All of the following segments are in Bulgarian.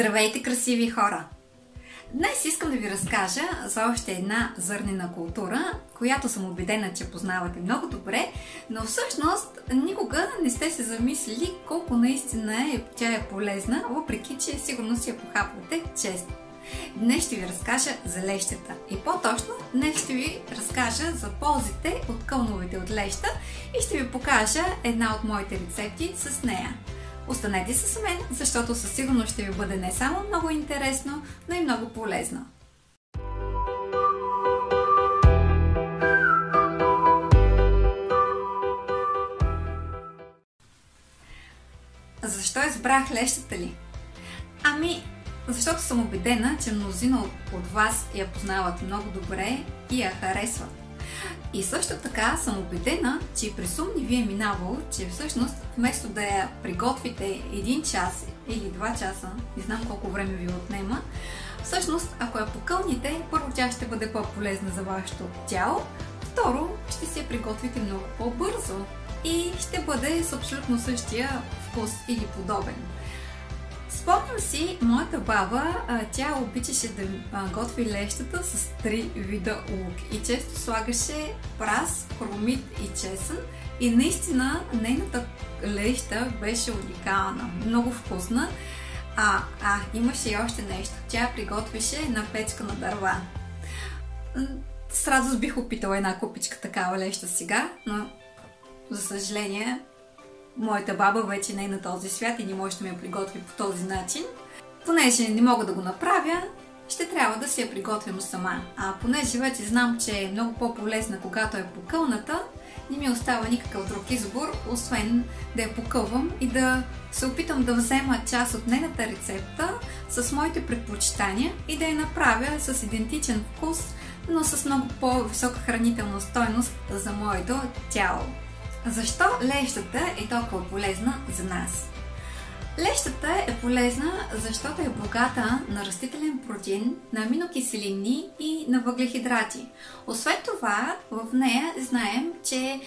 Здравейте, красиви хора! Днес искам да ви разкажа за още една зърнена култура, която съм убедена, че познавате много добре, но всъщност никога не сте се замислили колко наистина тя е полезна, въпреки че сигурно си я похапвате често. Днес ще ви разкажа за лещата и по-точно днес ще ви разкажа за ползите от кълновете от леща и ще ви покажа една от моите рецепти с нея. Останете с мен, защото със сигурност ще ви бъде не само много интересно, но и много полезно. Защо избрах лещата ли? Защото съм убедена, че мнозина от вас я познават много добре и я харесват. И също така съм убедена, че през ум ни ви е минавало, че всъщност вместо да я приготвите 1 час или 2 часа, не знам колко време ви отнема, всъщност ако я покълните, първо тя ще бъде по-полезна за вашето тяло, второ ще си я приготвите много по-бързо и ще бъде с абсолютно същия вкус или подобен. Спомням си, моята баба, тя обичаше да готви лещата с 3 вида лук и често слагаше прас, хромит и чесън и наистина нейната леща беше уникална, много вкусна. Имаше и още нещо, тя приготвяше една печка на дърва. С радост бих опитала една купичка такава леща сега, но за съжаление моята баба вече не е на този свят и не може да ми я приготви по този начин. Понеже не мога да го направя, ще трябва да си я приготвям сама. А понеже вече знам, че е много по-полезна, когато е покълната, не ми остава никакъв друг избор, освен да я покълвам и да се опитам да взема част от нейната рецепта с моите предпочитания и да я направя с идентичен вкус, но с много по-висока хранителна стойност за моето тяло. Защо лещата е толкова полезна за нас? Лещата е полезна, защото е богата на растителен протеин, на аминокиселини и на въглехидрати. Освен това, в нея знаем, че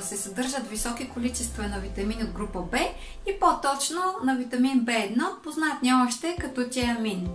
се съдържат високи количества на витамини от група В и по-точно на витамин В1, познат ни още като тиамин.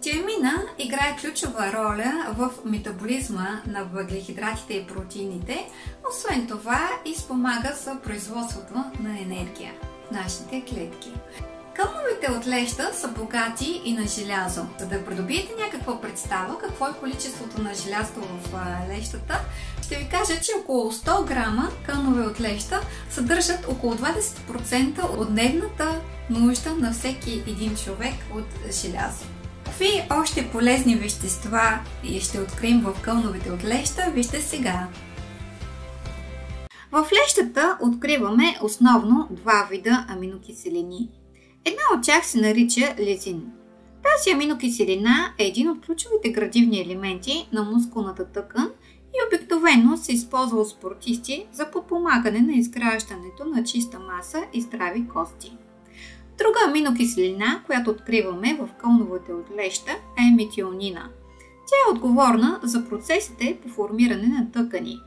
Тиамина играе ключова роля в метаболизма на въглехидратите и протеините, освен това и спомага за производството на енергия в нашите клетки. Кълновете от леща са богати и на желязо. За да придобиете някаква представа какво е количеството на желязо в лещата, ще ви кажа, че около 100 грама кълнове от леща съдържат около 20% от дневната нужда на всеки един човек от желязо. Какви още полезни вещества ще открием в кълновете от леща, вижте сега. В лещата откриваме основно 2 вида аминокиселини. Една от тях се нарича лизин. Тази аминокиселина е един от ключовите градивни елементи на мускулната тъкан и обикновено се използва от спортисти за подпомагане на изграждането на чиста маса и здрави кости. Друга аминокиселина, която откриваме в кълновете от леща, е метионина. Тя е отговорна за процесите по формиране на тъкани.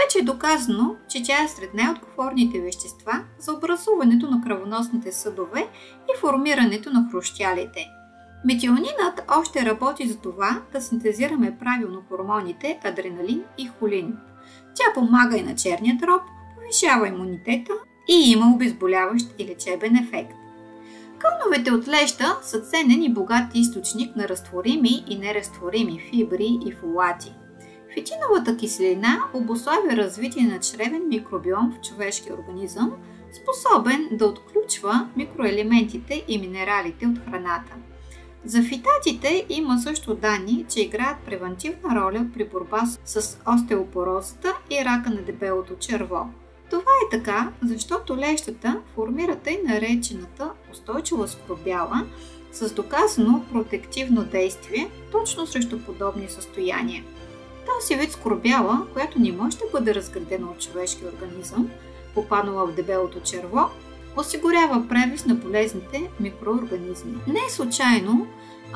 Вече е доказано, че тя е сред най-отговорните вещества за образуването на кръвоносните съдове и формирането на хрущялите. Метионинът още работи за това да синтезираме правилно хормоните адреналин и холин. Тя помага и на черния дроб, повишава имунитета и има обезболяващ и лечебен ефект. Кълновете от леща са ценен и богат източник на разтворими и неразтворими фибри и фолати. Фитиновата киселина обуславя развитие на чревен микробиом в човешкия организъм, способен да отключва микроелементите и минералите от храната. За фитатите има също данни, че играят превентивна роля при борба с остеопорозата и рака на дебелото черво. Това е така, защото лещата формира тъй наречената устойчива скоробяла с доказано протективно действие точно срещу подобни състояния. Този вид скоробяла, която не може да бъде разградена от човешкия организъм, попаднала в дебелото черво, осигурява превис на полезните микроорганизми. Не е случайно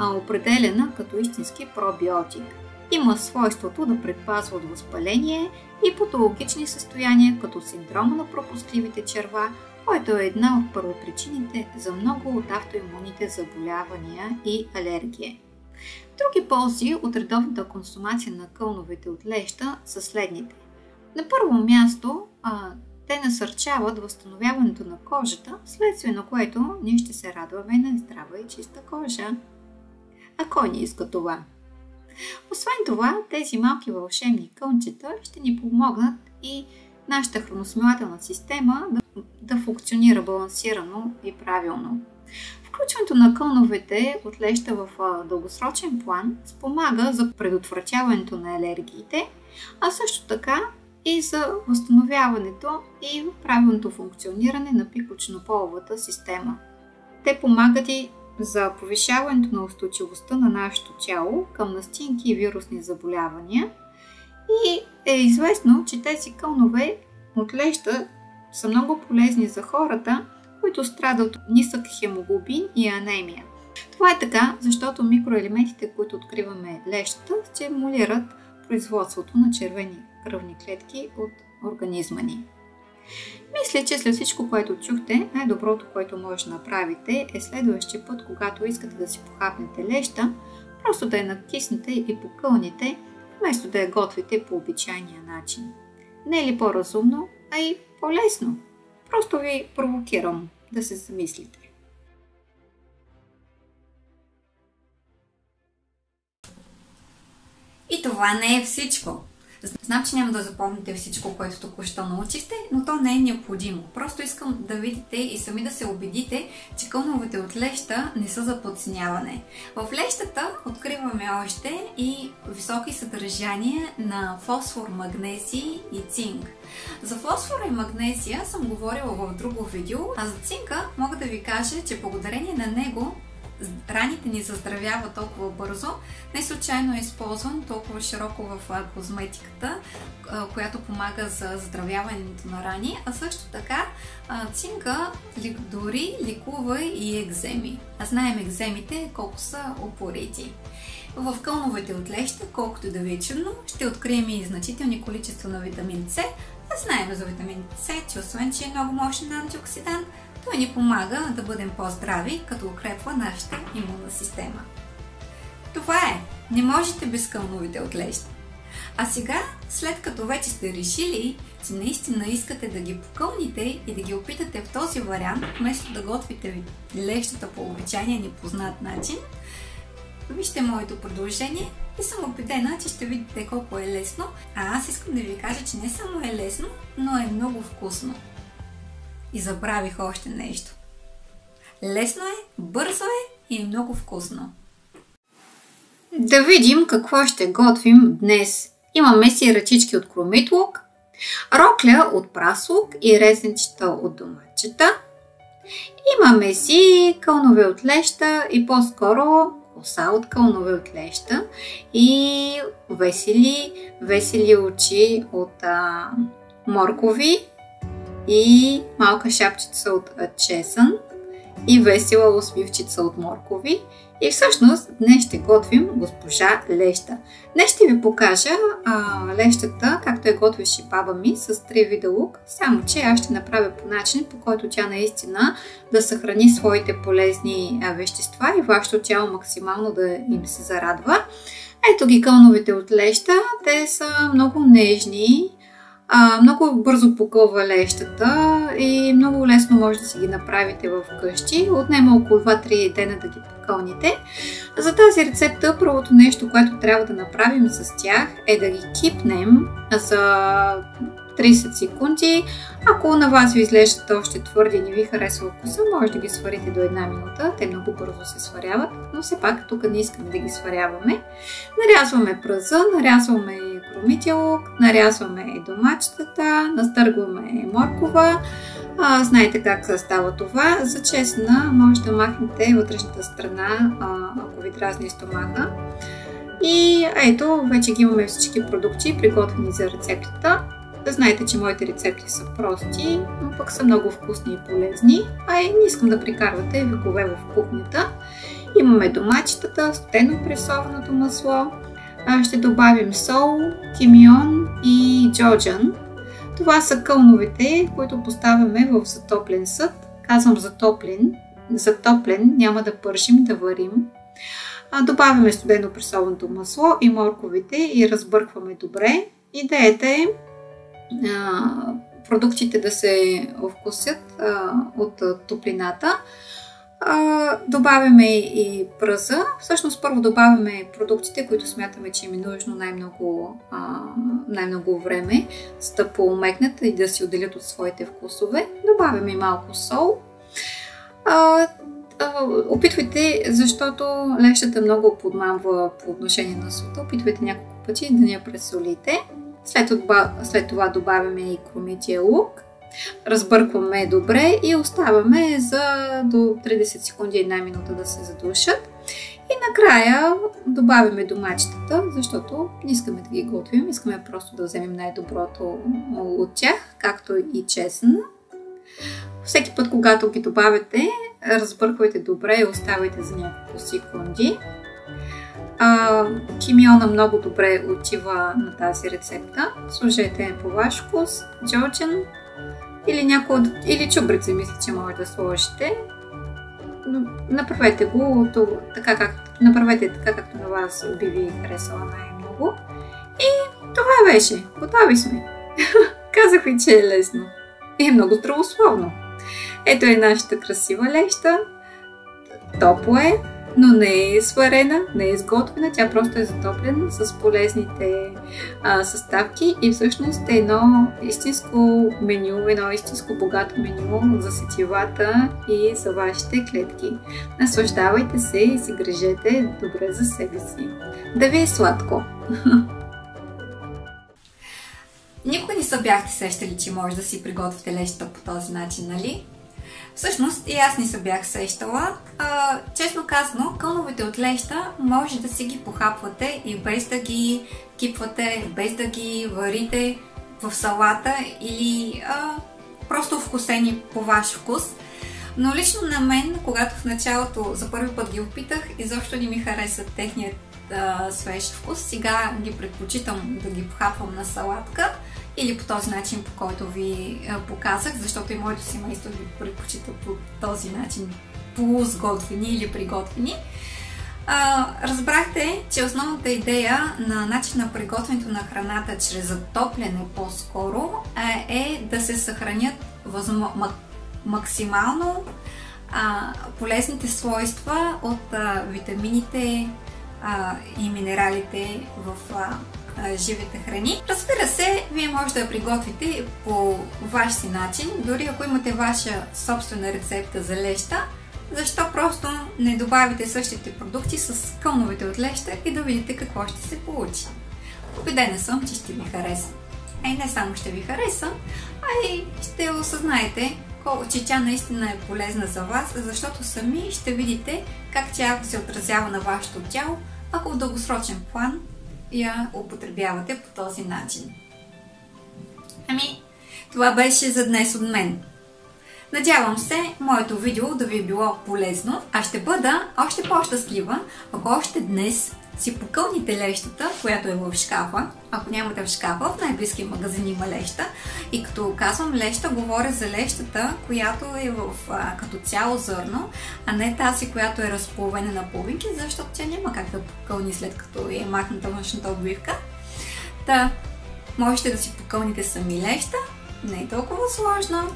определена като истински пробиотик. Има свойството да предпазва от възпаление и патологични състояния, като синдрома на пропускливите черва, което е една от първопричините за много от автоимунните заболявания и алергия. Други ползи от редовната консумация на кълновете от леща са следните. На първо място, те насърчават възстановяването на кожата, вследствие на което ние ще се радваме на здрава и чиста кожа. А кой не иска това? Освен това, тези малки вълшебни кълнчета ще ни помогнат и нашата храносмилателна система да функционира балансирано и правилно. Включването на кълновете от леща в дългосрочен план спомага за предотвратяването на алергиите, а също така и за възстановяването и правилното функциониране на пикочнополовата система. Те помагат и за повишаването на устойчивостта на нашето тяло към настинки и вирусни заболявания. И е известно, че тези кълнове от леща са много полезни за хората, които страдат от нисък хемоглобин и анемия. Това е така, защото микроелементите, които откриваме в лещата, стимулират производството на червени кръвни клетки от организма ни. Мисля, че след всичко, което чухте, най-доброто, което може да направите е следващия път, когато искате да си похапнете леща, просто да я натиснете и покълните, вместо да я готвите по обичайния начин. Не е ли по-разумно, а и по-лесно? Просто ви провокирам да се замислите. И това не е всичко. Знам, че няма да запомните всичко, което току-що научихте, но то не е необходимо. Просто искам да видите и сами да се убедите, че кълновете от леща не са за подценяване. В лещата откриваме още и високи съдържания на фосфор, магнезий и цинк. За фосфора и магнезия съм говорила в друго видео, а за цинка мога да ви кажа, че благодарение на него раните ни заздравяват толкова бързо. Не случайно е използван толкова широко в козметиката, която помага за заздравяването на рани, а също така цинка дори лекува и екземи. А знаем екземите колко са упорети. В кълновете от леща, колкото да ви е чудно, ще открием и значителни количества на витамин С. А знаем за витамин С, че освен че е много мощен антиоксидант, той ни помага да бъдем по-здрави, като укрепва нашата имунна система. Това е! Не можете без кълновете от леща. А сега, след като вече сте решили, че наистина искате да ги покълните и да ги опитате в този вариант, вместо да готвите лещата по обичайния ни познат начин, вижте моето предложение и съм убедена, че ще видите колко е лесно. А аз искам да ви кажа, че не само е лесно, но е много вкусно. И забравих още нещо. Лесно е, бързо е и е много вкусно. Да видим какво ще готвим днес. Имаме си ръчички от кромит лук, рокля от прас лук и резенчета от доматчета. Имаме си кълнове от леща и по-скоро коса от кълнове от леща и весели очи от моркови и малка шапчица от чесън и весела усмивчица от моркови. И всъщност днес ще готвим госпожа леща. Днес ще ви покажа лещата, както я готвеше баба ми, с 3 вида лук, само че аз ще направя по начин, по който тя наистина да съхрани своите полезни вещества и вашето тяло максимално да им се зарадва. Ето ги кълновете от леща, те са много нежни, много бързо покълва лещата и много лесно може да си ги направите вкъщи. Отнема около 2-3 дена да ги покълните. За тази рецепта първото нещо, което трябва да направим с тях е да ги кипнем за 30 секунди. Ако на вас ви изглеждат още твърди и не ви харесва вкуса, може да ги сварите до 1 минута. Те много бързо се сваряват, но все пак тук не искаме да ги сваряваме. Нарязваме пръза, нарязваме кромития лук, нарязваме доматчетата, настъргваме моркова. Знаете как става това. За чесъна може да махнете вътрешната страна, ако ви дразни стомаха. И ето, вече ги имаме всички продукти, приготвени за рецептата. Да знаете, че моите рецепти са прости, но пък са много вкусни и полезни, не искам да прикарвате векове в кухнята. Имаме доматчетата, студено пресованото масло, ще добавим сол, кимион и джоджан. Това са кълновете, които поставяме в затоплен съд. Казвам затоплен, няма да пършим, да варим. Добавяме студено пресоленото масло и морковите и разбъркваме добре. Идеята е продуктите да се вкусят от топлината. Добавяме и пръза. Всъщност първо добавяме продуктите, които смятаме, че им е нужно най-много време, за да поумекнат и да си отделят от своите вкусове. Добавяме и малко сол. Опитвайте, защото лещата много подмамва по отношение на солта. Опитвайте няколко пъти да не я пресолите. След това добавяме и кромития лук. Разбъркваме добре и оставяме за до 30 секунди, една минута да се задушат. И накрая добавяме домачетата, защото не искаме да ги готвим, искаме просто да вземем най-доброто от тях, както и чесън. Всеки път, когато ги добавяте, разбърквайте добре и оставайте за няколко секунди. Кимиона много добре отива на тази рецепта. Сложете по ваш вкус, джоджен или чубрица, мисля, че може да сложите. Направете го така, както на вас би ви харесала най-много. И това беше. Готови сме. Казах ви, че е лесно. И е много здравословно. Ето е нашата красива леща. Топло е, но не е сварена, не е изготвена. Тя просто е затоплена с полезните съставки и всъщност е едно истинско меню, едно истинско богато меню за сетивата и за вашите клетки. Наслаждавайте се и се грижете добре за себе си. Да ви е сладко! Никой не се бяхте сещали, че може да си приготвите лещата по този начин, нали? Всъщност и аз не се бях сещала. Честно казано, кълновете от леща може да си ги похапвате и без да ги кипвате, без да ги варите в салата или просто вкусени по ваш вкус. Но лично на мен, когато в началото за първи път ги опитах, изобщо не ми хареса техният свеж вкус. Сега ги предпочитам да ги похапвам на салатка или по този начин, по който ви показах, защото и моето семейство ги предпочита по този начин, полусготвени или приготвени. Разбрахте, че основната идея на начин на приготвянето на храната чрез затопляне по-скоро е да се съхранят максимално полезните свойства от витамините и минералите в живите храни. Разбира се, вие може да я приготвите по ваш си начин, дори ако имате ваша собствена рецепта за леща, защо просто не добавите същите продукти с кълновете от леща и да видите какво ще се получи. Убедена съм, че ще ви хареса. И не само ще ви хареса, а и ще осъзнаете, че тя наистина е полезна за вас, защото сами ще видите как тя се отразява на вашето тяло, ако в дългосрочен план я употребявате по този начин. Това беше за днес от мен. Надявам се моето видео да ви е било полезно, а ще бъда още по-щастлива, ако още днес си покълните лещата, която е в шкафа. Ако нямате в шкафа, в най-близкия магазин има леща. И като казвам леща, говоря за лещата, която е като цяло зърно, а не тази, която е разполовена на половинки, защото тя няма как да покълни след като е махната външната обвивка. Можете да си покълните сами леща, не е толкова сложно,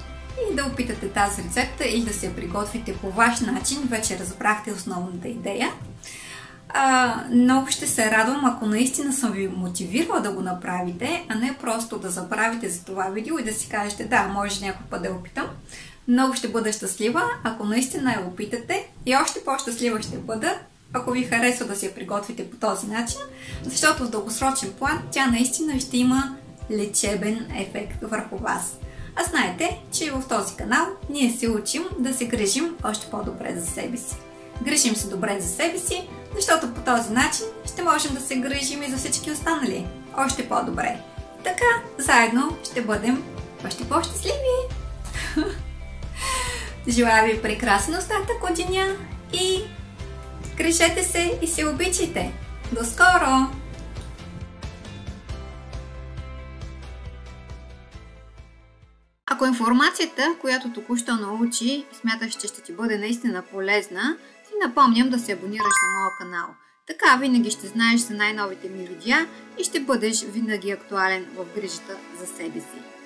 и да опитате тази рецепта или да се я приготвите по ваш начин. Вече разбрахте основната идея. Много ще се радвам, ако наистина съм ви мотивирала да го направите, а не просто да забравите за това видео и да си кажете: да, може някой път да я опитам. Много ще бъда щастлива, ако наистина я опитате, и още по-щастлива ще бъда, ако ви харесва да си я приготвите по този начин, защото в дългосрочен план тя наистина ще има лечебен ефект върху вас. А знаете, че в този канал ние се учим да се грижим още по-добре за себе си. Грижим се добре за себе си, защото по този начин ще можем да се грижим и за всички останали още по-добре. Така, заедно ще бъдем още по-щастливи! Желая ви прекрасен остатък от деня и грижете се и се обичайте! До скоро! Ако информацията, която току-що научи, смяташ, че ще ти бъде наистина полезна, ти напомням да се абонираш за моя канал. Така винаги ще знаеш за най-новите ми видеа и ще бъдеш винаги актуален в грижата за себе си.